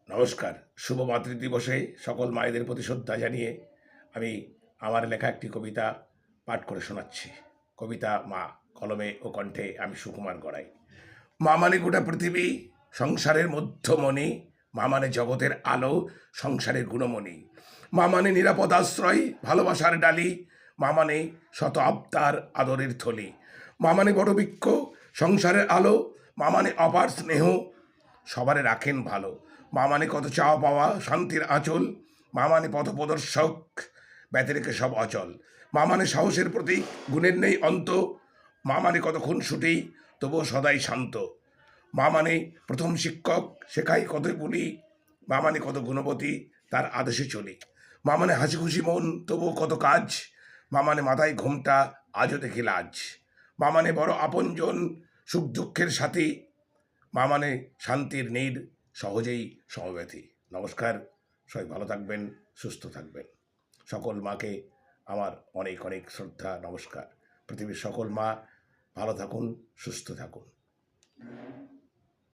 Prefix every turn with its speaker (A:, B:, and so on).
A: নমস্কার। শুভ মাতৃদিবসে সকল মায়েদের প্রতি শ্রদ্ধা জানিয়ে আমি আমার লেখা একটি কবিতা পাঠ করে শোনাচ্ছি। কবিতা মা, কলমে ও কণ্ঠে আমি সুকুমার গড়াই। মা মানে গোটা পৃথিবী, সংসারের মধ্যমণি। মা মানে জগতের আলো, সংসারের গুণমণি। মা মানে নিরাপদ আশ্রয়, ভালোবাসার ডালি। মা মানে শত আবতার, আদরের থলি। মা মানে বটবৃক্ষ, সংসারের আলো। মা মানে অপার স্নেহ, সবারে রাখেন ভালো। মা মানে কত চাওয়া পাওয়া, শান্তির আঁচল। মা মানে পথপ্রদর্শক, ব্যথে রেখে সব অচল। মা মানে সাহসের প্রতীক, গুণের নেই অন্ত। মা মানে কত খুনসুটি, তবুও সদাই শান্ত। মা মানে প্রথম শিক্ষক, শেখাই কতই বলি। মা মানে কত গুণবতী, তার আদেশে চলি। মা মানে হাসি খুশি মন, তবুও কত কাজ। মা মানে মাথায় ঘোমটা, আজও দেখি লাজ। মা মানে বড় আপনজন, সুখ দুঃখের সাথী। মা মানে শান্তির নীড়, সহজেই সমব্যথী। নমস্কার, সবাই ভালো থাকবেন, সুস্থ থাকবেন। সকল মাকে আমার অনেক অনেক শ্রদ্ধা, নমস্কার। পৃথিবীর সকল মা ভালো থাকুন, সুস্থ থাকুন।